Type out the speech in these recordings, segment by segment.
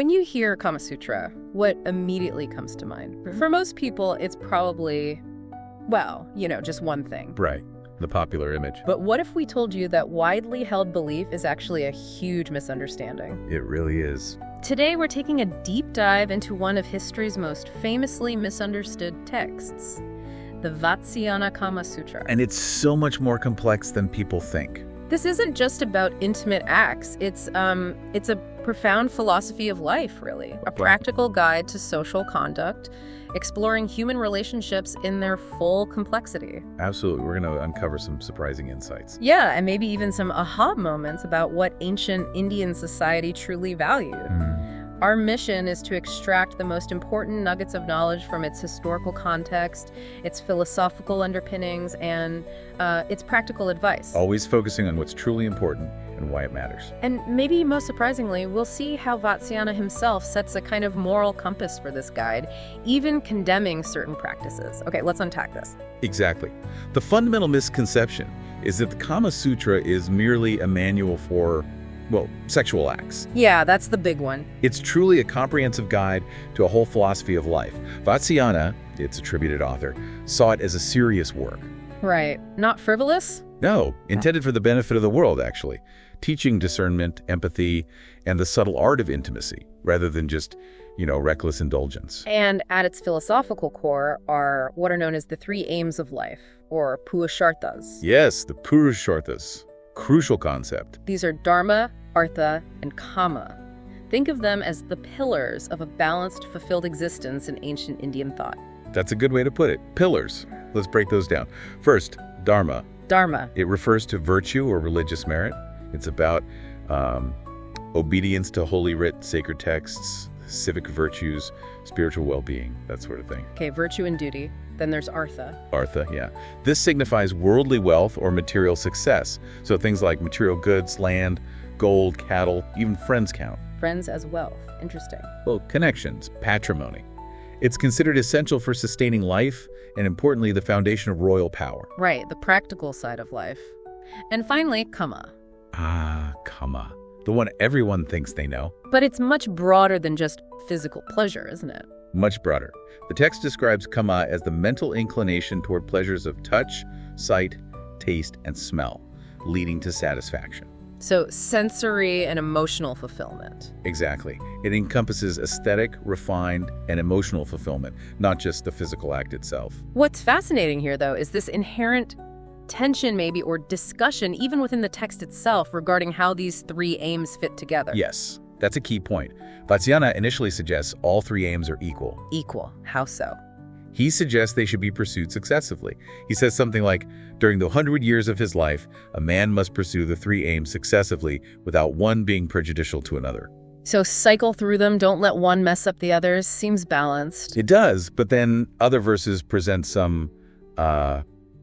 When you hear Kama Sutra, what immediately comes to mind? For most people, it's probably, well, just one thing. Right. The popular image. But what if we told you that widely held belief is actually a huge misunderstanding? It really is. Today, we're taking a deep dive into one of history's most famously misunderstood texts, the Vatsyayana Kama Sutra. And it's so much more complex than people think. This isn't just about intimate acts. It's a profound philosophy of life, really. A practical guide to social conduct, exploring human relationships in their full complexity. Absolutely. We're going to uncover some surprising insights. Yeah, and maybe even some aha moments about what ancient Indian society truly valued. Our mission is to extract the most important nuggets of knowledge from its historical context, its philosophical underpinnings, and its practical advice. Always focusing on what's truly important and why it matters. And maybe most surprisingly, we'll see how Vatsyayana himself sets a kind of moral compass for this guide, even condemning certain practices. Okay, let's unpack this. Exactly. The fundamental misconception is that the Kama Sutra is merely a manual for, well, sexual acts. Yeah, that's the big one. It's truly a comprehensive guide to a whole philosophy of life. Vatsyayana, its attributed author, saw it as a serious work. Right. Not frivolous? No, intended for the benefit of the world, actually. Teaching discernment, empathy, and the subtle art of intimacy, rather than just, reckless indulgence. And at its philosophical core are what are known as the three aims of life, or purusharthas. Yes, the purusharthas. Crucial concept. These are dharma, artha, and kama. Think of them as the pillars of a balanced, fulfilled existence in ancient Indian thought. That's a good way to put it. Pillars. Let's break those down. First, dharma. Dharma. It refers to virtue or religious merit. It's about obedience to holy writ, sacred texts, civic virtues, spiritual well-being, that sort of thing. Okay, virtue and duty. Then there's artha. Artha, yeah. This signifies worldly wealth or material success. So things like material goods, land, gold, cattle, even friends count. Friends as wealth. Interesting. Well, connections, patrimony. It's considered essential for sustaining life and, importantly, the foundation of royal power. Right, the practical side of life. And finally, kama. Ah, Kama. The one everyone thinks they know. But it's much broader than just physical pleasure, isn't it? Much broader. The text describes Kama as the mental inclination toward pleasures of touch, sight, taste, and smell, leading to satisfaction. So sensory and emotional fulfillment. Exactly. It encompasses aesthetic, refined, and emotional fulfillment, not just the physical act itself. What's fascinating here, though, is this inherent tension maybe, or discussion, even within the text itself, regarding how these three aims fit together. Yes, that's a key point. Vatsyayana initially suggests all three aims are equal. Equal. How so? He suggests they should be pursued successively. He says something like, during the 100 years of his life, a man must pursue the three aims successively without one being prejudicial to another. So cycle through them, don't let one mess up the others, seems balanced. It does, but then other verses present some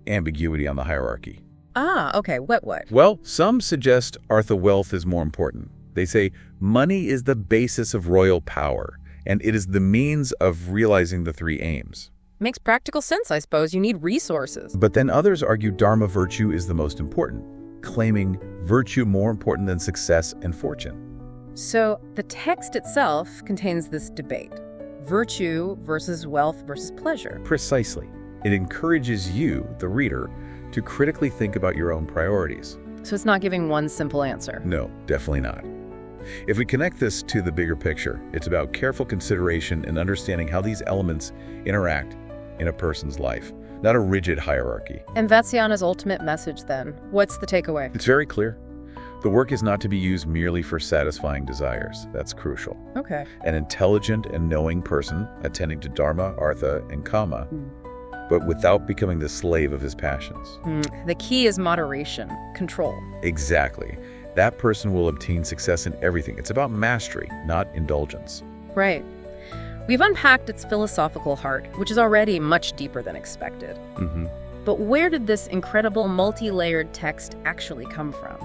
ambiguity on the hierarchy. Ah, okay. What? Well, some suggest artha wealth is more important. They say money is the basis of royal power, and it is the means of realizing the three aims. Makes practical sense, I suppose. You need resources. But then others argue dharma virtue is the most important, claiming virtue more important than success and fortune. So the text itself contains this debate. Virtue versus wealth versus pleasure. Precisely. It encourages you, the reader, to critically think about your own priorities. So it's not giving one simple answer. No, definitely not. If we connect this to the bigger picture, it's about careful consideration and understanding how these elements interact in a person's life, not a rigid hierarchy. And Vatsyayana's ultimate message, then? What's the takeaway? It's very clear. The work is not to be used merely for satisfying desires. That's crucial. Okay. An intelligent and knowing person attending to dharma, artha, and kama, but without becoming the slave of his passions. The key is moderation, control. Exactly. That person will obtain success in everything. It's about mastery, not indulgence. Right. We've unpacked its philosophical heart, which is already much deeper than expected. But where did this incredible multi-layered text actually come from?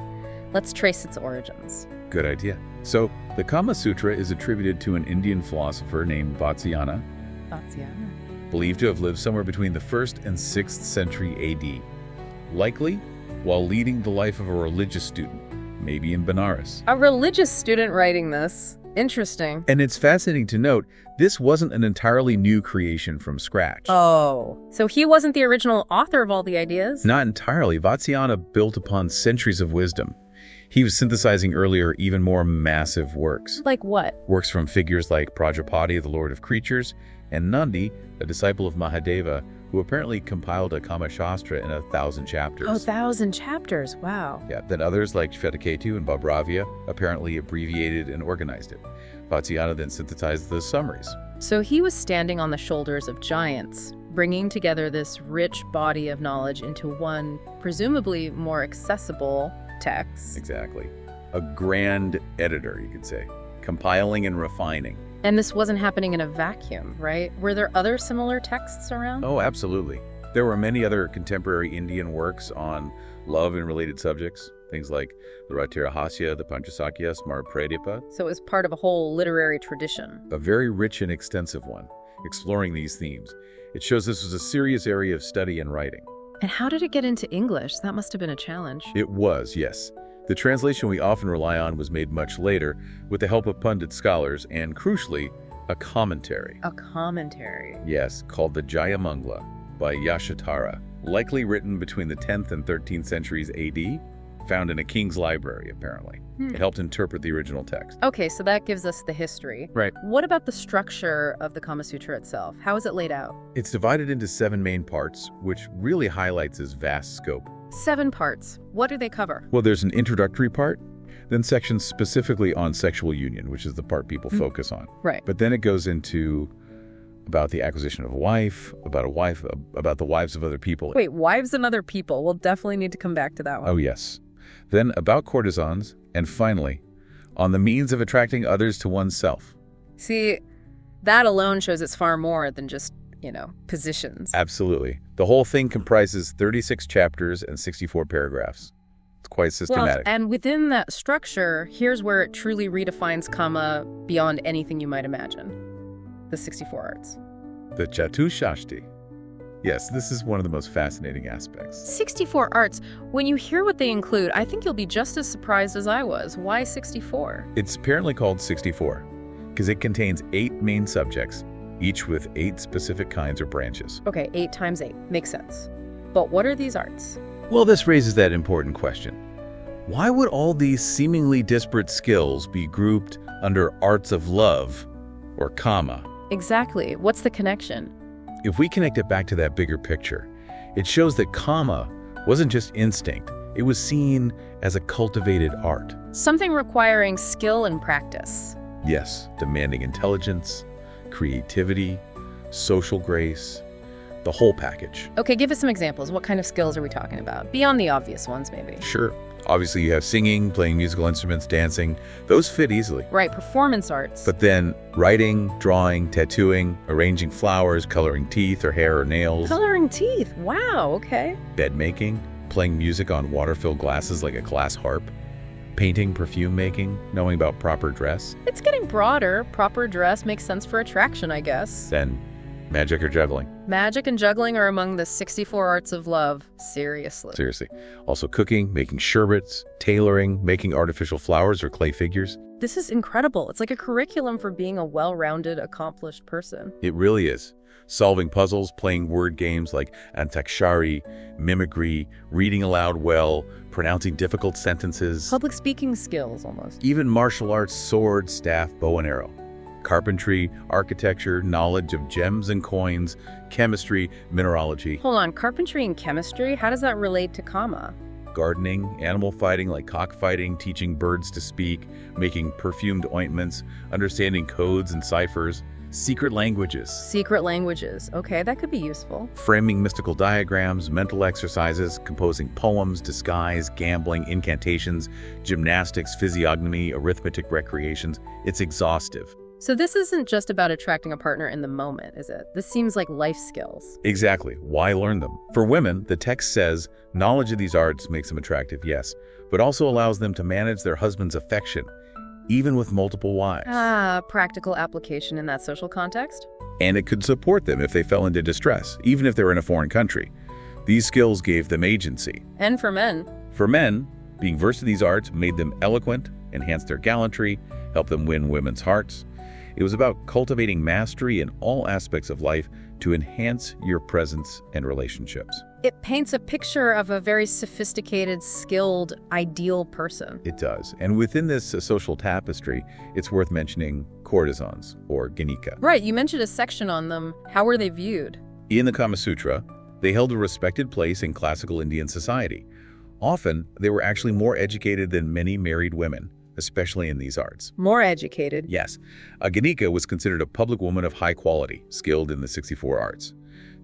Let's trace its origins. Good idea. So, the Kama Sutra is attributed to an Indian philosopher named Vatsyayana, believed to have lived somewhere between the 1st and 6th century AD, likely while leading the life of a religious student, maybe in Benares. A religious student writing this? Interesting. And it's fascinating to note, this wasn't an entirely new creation from scratch. Oh, so he wasn't the original author of all the ideas? Not entirely. Vatsyayana built upon centuries of wisdom. He was synthesizing earlier even more massive works. Like what? Works from figures like Prajapati, the Lord of Creatures, and Nandi, a disciple of Mahadeva, who apparently compiled a Kama Shastra in 1,000 chapters. Oh, 1,000 chapters. Wow. Yeah, then others like Shvetaketu and Babravya apparently abbreviated and organized it. Vatsyayana then synthesized the summaries. So he was standing on the shoulders of giants, bringing together this rich body of knowledge into one, presumably more accessible text. Exactly. A grand editor, you could say, compiling and refining. And this wasn't happening in a vacuum, right? Were there other similar texts around? Oh, absolutely. There were many other contemporary Indian works on love and related subjects, things like the Ratirahasya, the Panchasakya, Smar Pradipa. So it was part of a whole literary tradition. A very rich and extensive one, exploring these themes. It shows this was a serious area of study and writing. And how did it get into English? That must have been a challenge. It was, yes. The translation we often rely on was made much later, with the help of pundit scholars and, crucially, a commentary. A commentary. Yes, called the Jayamangala by Yashatara, likely written between the 10th and 13th centuries AD, found in a king's library, apparently. It helped interpret the original text. Okay, so that gives us the history. Right. What about the structure of the Kama Sutra itself? How is it laid out? It's divided into 7 main parts, which really highlights its vast scope. 7 parts. What do they cover? Well, there's an introductory part, then sections specifically on sexual union, which is the part people focus on. Right. But then it goes into about the acquisition of a wife, about the wives of other people. Wait, wives and other people. We'll definitely need to come back to that one. Oh, yes. Then about courtesans, and finally, on the means of attracting others to oneself. See, that alone shows it's far more than just, positions. Absolutely. The whole thing comprises 36 chapters and 64 paragraphs. It's quite systematic. Well, and within that structure, here's where it truly redefines Kama beyond anything you might imagine. The 64 arts. The Chatushashti. Yes, this is one of the most fascinating aspects. 64 arts. When you hear what they include, I think you'll be just as surprised as I was. Why 64? It's apparently called 64 because it contains 8 main subjects, each with 8 specific kinds or branches. Okay, 8 times 8. Makes sense. But what are these arts? Well, this raises that important question. Why would all these seemingly disparate skills be grouped under arts of love, or Kama? Exactly. What's the connection? If we connect it back to that bigger picture, it shows that Kama wasn't just instinct. It was seen as a cultivated art. Something requiring skill and practice. Yes, demanding intelligence, creativity, social grace, the whole package. Okay, give us some examples. What kind of skills are we talking about? Beyond the obvious ones, maybe. Sure. Obviously, you have singing, playing musical instruments, dancing. Those fit easily. Right, performance arts. But then writing, drawing, tattooing, arranging flowers, coloring teeth or hair or nails. Coloring teeth. Wow, okay. Bed making, playing music on water-filled glasses like a glass harp. Painting, perfume making, knowing about proper dress. It's getting broader. Proper dress makes sense for attraction, I guess. Then magic or juggling. Magic and juggling are among the 64 arts of love. Seriously. Seriously. Also cooking, making sherbets, tailoring, making artificial flowers or clay figures. This is incredible. It's like a curriculum for being a well-rounded, accomplished person. It really is. Solving puzzles, playing word games like antakshari, mimicry, reading aloud well, pronouncing difficult sentences. Public speaking skills, almost. Even martial arts, sword, staff, bow and arrow. Carpentry, architecture, knowledge of gems and coins, chemistry, mineralogy. Hold on, carpentry and chemistry? How does that relate to Kama? Gardening, animal fighting like cockfighting, teaching birds to speak, making perfumed ointments, understanding codes and ciphers, secret languages. Secret languages. Okay, that could be useful. Framing mystical diagrams, mental exercises, composing poems, disguise, gambling, incantations, gymnastics, physiognomy, arithmetic recreations. It's exhaustive. So this isn't just about attracting a partner in the moment, is it? This seems like life skills. Exactly. Why learn them? For women, the text says knowledge of these arts makes them attractive, yes, but also allows them to manage their husband's affection, even with multiple wives. Practical application in that social context? And it could support them if they fell into distress, even if they were in a foreign country. These skills gave them agency. And for men? For men, being versed in these arts made them eloquent, enhance their gallantry, help them win women's hearts. It was about cultivating mastery in all aspects of life to enhance your presence and relationships. It paints a picture of a very sophisticated, skilled, ideal person. It does. And within this social tapestry, it's worth mentioning courtesans, or Ganika. Right, you mentioned a section on them. How were they viewed? In the Kama Sutra, they held a respected place in classical Indian society. Often, they were actually more educated than many married women, especially in these arts. More educated? Yes. A Ganika was considered a public woman of high quality, skilled in the 64 arts.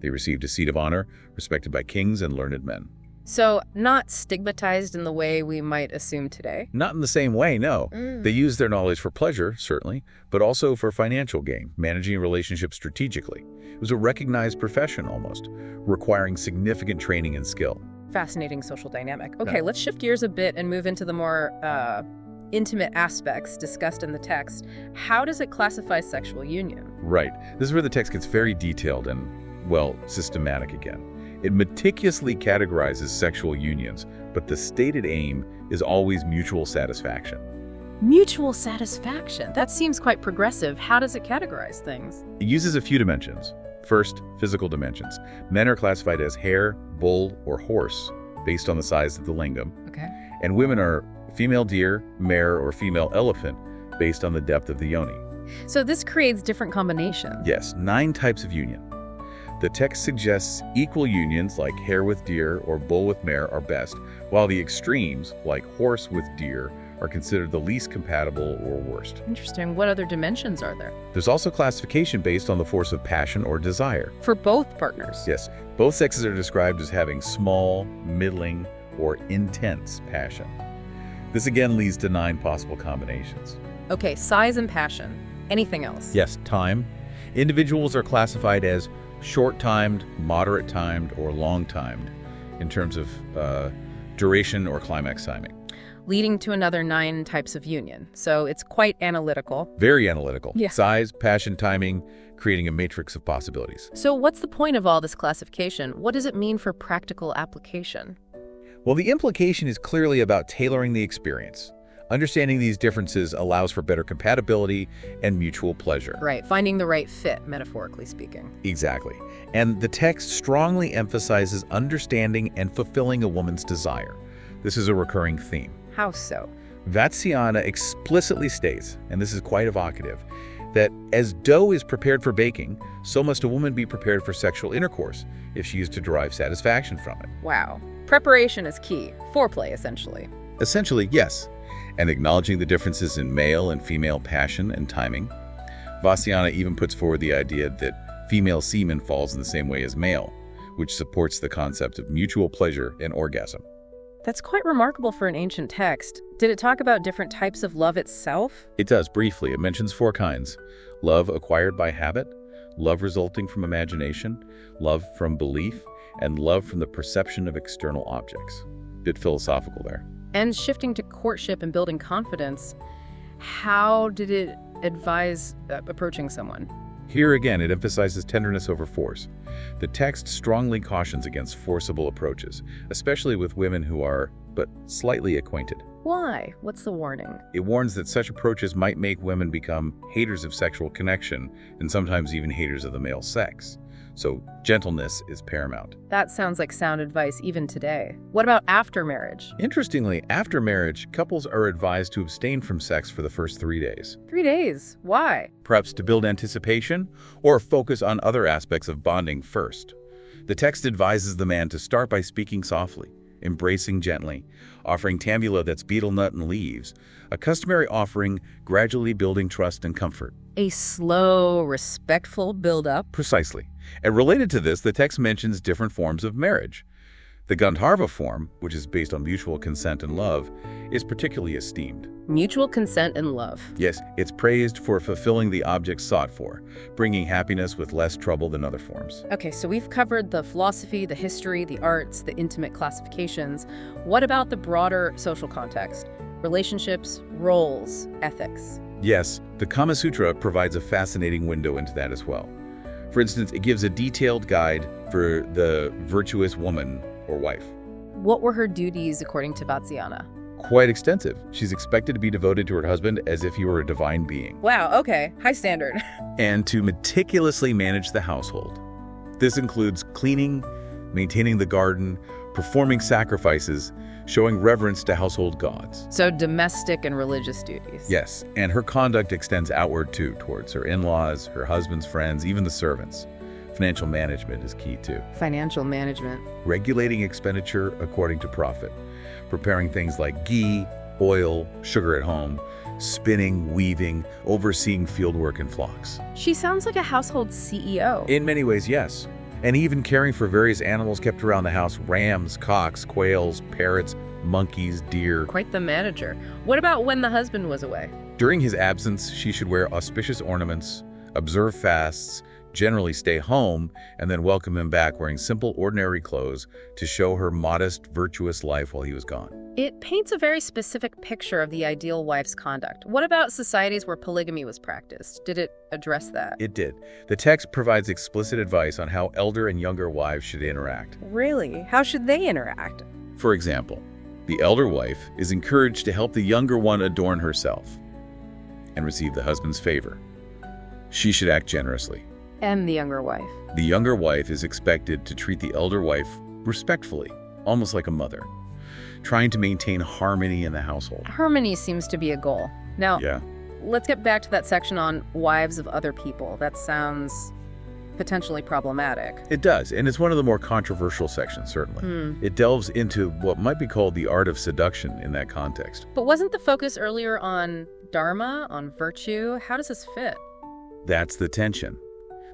They received a seat of honor, respected by kings and learned men. So, not stigmatized in the way we might assume today? Not in the same way, no. They used their knowledge for pleasure, certainly, but also for financial gain, managing relationships strategically. It was a recognized profession almost, requiring significant training and skill. Fascinating social dynamic. Okay, let's shift gears a bit and move into the more intimate aspects discussed in the text. How does it classify sexual union? Right. This is where the text gets very detailed and, well, systematic again. It meticulously categorizes sexual unions, but the stated aim is always mutual satisfaction. Mutual satisfaction? That seems quite progressive. How does it categorize things? It uses a few dimensions. First, physical dimensions. Men are classified as hare, bull, or horse, based on the size of the lingam. Okay. And women are female deer, mare, or female elephant, based on the depth of the yoni. So this creates different combinations. Yes, 9 types of union. The text suggests equal unions like hare with deer or bull with mare are best, while the extremes, like horse with deer, are considered the least compatible or worst. Interesting. What other dimensions are there? There's also classification based on the force of passion or desire. For both partners? Yes, both sexes are described as having small, middling, or intense passion. This again leads to 9 possible combinations. Okay, size and passion. Anything else? Yes, time. Individuals are classified as short-timed, moderate-timed, or long-timed in terms of duration or climax timing. Leading to another 9 types of union. So it's quite analytical. Very analytical. Yeah. Size, passion, timing, creating a matrix of possibilities. So what's the point of all this classification? What does it mean for practical application? Well, the implication is clearly about tailoring the experience. Understanding these differences allows for better compatibility and mutual pleasure. Right, finding the right fit, metaphorically speaking. Exactly. And the text strongly emphasizes understanding and fulfilling a woman's desire. This is a recurring theme. How so? Vatsyayana explicitly states, and this is quite evocative, that as dough is prepared for baking, so must a woman be prepared for sexual intercourse if she is to derive satisfaction from it. Wow. Preparation is key. Foreplay, essentially. Essentially, yes. And acknowledging the differences in male and female passion and timing. Vatsyayana even puts forward the idea that female semen falls in the same way as male, which supports the concept of mutual pleasure and orgasm. That's quite remarkable for an ancient text. Did it talk about different types of love itself? It does, briefly. It mentions 4 kinds. Love acquired by habit, love resulting from imagination, love from belief, and love from the perception of external objects. Bit philosophical there. And shifting to courtship and building confidence, how did it advise approaching someone? Here again, it emphasizes tenderness over force. The text strongly cautions against forcible approaches, especially with women who are but slightly acquainted. Why? What's the warning? It warns that such approaches might make women become haters of sexual connection and sometimes even haters of the male sex. So gentleness is paramount. That sounds like sound advice even today. What about after marriage? Interestingly, after marriage, couples are advised to abstain from sex for the first 3 days. 3 days? Why? Perhaps to build anticipation or focus on other aspects of bonding first. The text advises the man to start by speaking softly, embracing gently, offering tambula that's betel nut and leaves, a customary offering gradually building trust and comfort. A slow, respectful build-up? Precisely. And related to this, the text mentions different forms of marriage. The Gandharva form, which is based on mutual consent and love, is particularly esteemed. Mutual consent and love. Yes, it's praised for fulfilling the object sought for, bringing happiness with less trouble than other forms. Okay, so we've covered the philosophy, the history, the arts, the intimate classifications. What about the broader social context? Relationships, roles, ethics. Yes, the Kama Sutra provides a fascinating window into that as well. For instance, it gives a detailed guide for the virtuous woman or wife. What were her duties according to Vatsyayana? Quite extensive. She's expected to be devoted to her husband as if he were a divine being. Wow, okay. High standard. And to meticulously manage the household. This includes cleaning, maintaining the garden, performing sacrifices, showing reverence to household gods. So domestic and religious duties. Yes, and her conduct extends outward too, towards her in-laws, her husband's friends, even the servants. Financial management is key too. Financial management. Regulating expenditure according to profit. Preparing things like ghee, oil, sugar at home, spinning, weaving, overseeing fieldwork and flocks. She sounds like a household CEO. In many ways, yes. And even caring for various animals kept around the house: rams, cocks, quails, parrots, monkeys, deer. Quite the manager. What about when the husband was away? During his absence, she should wear auspicious ornaments, observe fasts, generally stay home, and then welcome him back wearing simple, ordinary clothes to show her modest, virtuous life while he was gone. It paints a very specific picture of the ideal wife's conduct. What about societies where polygamy was practiced? Did it address that? It did. The text provides explicit advice on how elder and younger wives should interact. Really? How should they interact? For example, the elder wife is encouraged to help the younger one adorn herself and receive the husband's favor. She should act generously. And the younger wife? The younger wife is expected to treat the elder wife respectfully, almost like a mother, trying to maintain harmony in the household. Harmony seems to be a goal. Now, Yeah. let's get back to that section on wives of other people. That sounds potentially problematic. It does, and it's one of the more controversial sections, certainly. It delves into what might be called the art of seduction in that context. But wasn't the focus earlier on dharma, on virtue? How does this fit? That's the tension.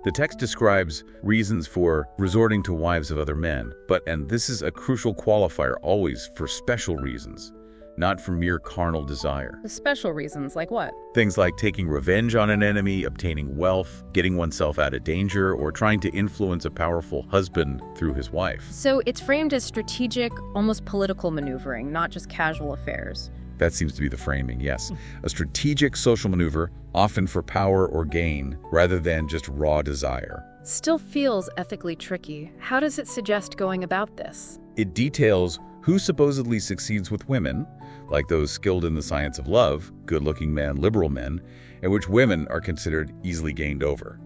The text describes reasons for resorting to wives of other men, and this is a crucial qualifier always for special reasons, not for mere carnal desire. The special reasons, like what? Things like taking revenge on an enemy, obtaining wealth, getting oneself out of danger, or trying to influence a powerful husband through his wife. So it's framed as strategic, almost political maneuvering, not just casual affairs. That seems to be the framing, yes. A strategic social maneuver, often for power or gain, rather than just raw desire. Still feels ethically tricky. How does it suggest going about this? It details who supposedly succeeds with women, like those skilled in the science of love, good-looking men, liberal men, and which women are considered easily gained over,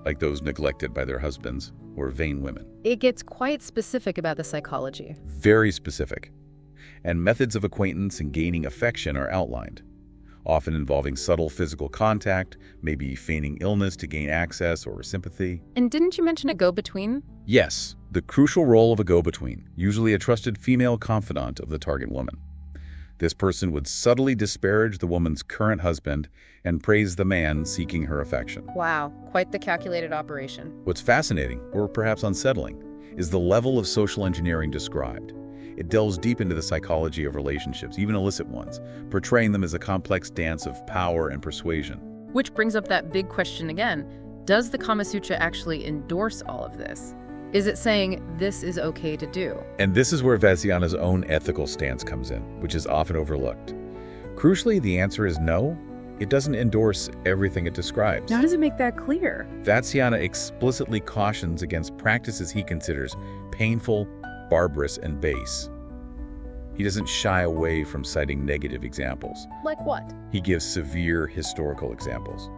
like those neglected by their husbands or vain women. It gets quite specific about the psychology. Very specific. And methods of acquaintance and gaining affection are outlined, often involving subtle physical contact, maybe feigning illness to gain access or sympathy. And didn't you mention a go-between? Yes, the crucial role of a go-between, usually a trusted female confidant of the target woman. This person would subtly disparage the woman's current husband and praise the man seeking her affection. Wow, quite the calculated operation. What's fascinating, or perhaps unsettling, is the level of social engineering described. It delves deep into the psychology of relationships, even illicit ones, portraying them as a complex dance of power and persuasion. Which brings up that big question again. Does the Kama Sutra actually endorse all of this? Is it saying this is okay to do? And this is where Vatsyayana's own ethical stance comes in, which is often overlooked. Crucially, the answer is no. It doesn't endorse everything it describes. How does it make that clear? Vatsyayana explicitly cautions against practices he considers painful, barbarous, and base. He doesn't shy away from citing negative examples. Like what? He gives severe historical examples.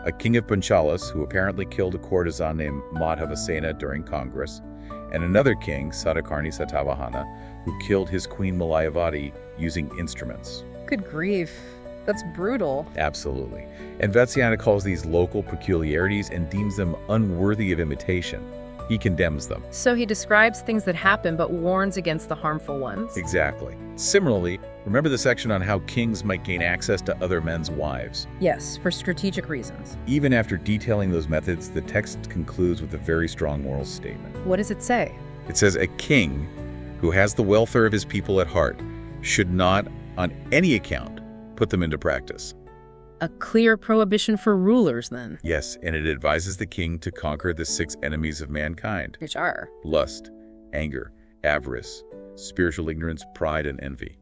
A king of Panchalas who apparently killed a courtesan named Madhavasena during Congress, and another king, Satakarni Satavahana, who killed his queen Malayavati using instruments. Good grief. That's brutal. Absolutely. And Vatsyayana calls these local peculiarities and deems them unworthy of imitation. He condemns them. So he describes things that happen but warns against the harmful ones. Exactly. Similarly, remember the section on how kings might gain access to other men's wives? Yes, for strategic reasons. Even after detailing those methods, the text concludes with a very strong moral statement. What does it say? It says, a king who has the welfare of his people at heart should not, on any account, put them into practice. A clear prohibition for rulers, then. Yes, and it advises the king to conquer the 6 enemies of mankind. Which are? Lust, anger, avarice, spiritual ignorance, pride, and envy.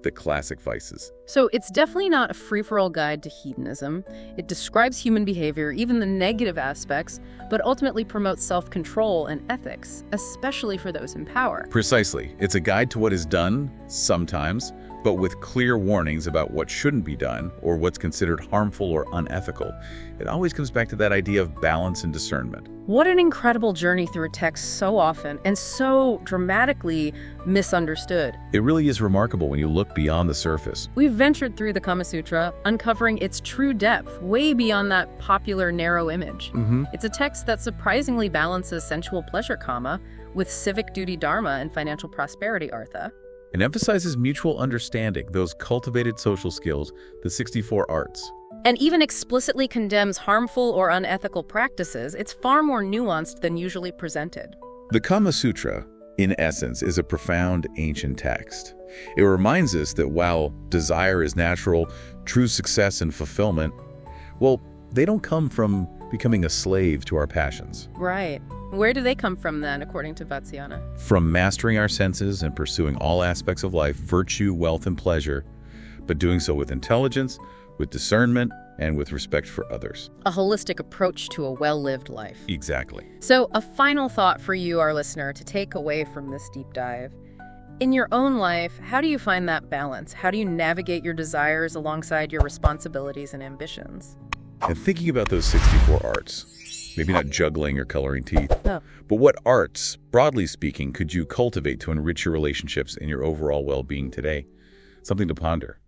The classic vices. So it's definitely not a free-for-all guide to hedonism. It describes human behavior, even the negative aspects, but ultimately promotes self-control and ethics, especially for those in power. Precisely. It's a guide to what is done, sometimes, but with clear warnings about what shouldn't be done or what's considered harmful or unethical. It always comes back to that idea of balance and discernment. What an incredible journey through a text so often and so dramatically misunderstood. It really is remarkable when you look beyond the surface. We've ventured through the Kama Sutra, uncovering its true depth, way beyond that popular narrow image. It's a text that surprisingly balances sensual pleasure Kama with civic duty Dharma and financial prosperity Artha. It emphasizes mutual understanding, those cultivated social skills, the 64 arts. And even explicitly condemns harmful or unethical practices. It's far more nuanced than usually presented. The Kama Sutra, in essence, is a profound ancient text. It reminds us that while desire is natural, true success and fulfillment, well, they don't come from becoming a slave to our passions. Right. Where do they come from then, according to Vatsyayana? From mastering our senses and pursuing all aspects of life, virtue, wealth, and pleasure, but doing so with intelligence, with discernment, and with respect for others. A holistic approach to a well-lived life. Exactly. So a final thought for you, our listener, to take away from this deep dive. In your own life, how do you find that balance? How do you navigate your desires alongside your responsibilities and ambitions? And thinking about those 64 arts, maybe not juggling or coloring teeth, No. but what arts, broadly speaking, could you cultivate to enrich your relationships and your overall well-being today? Something to ponder.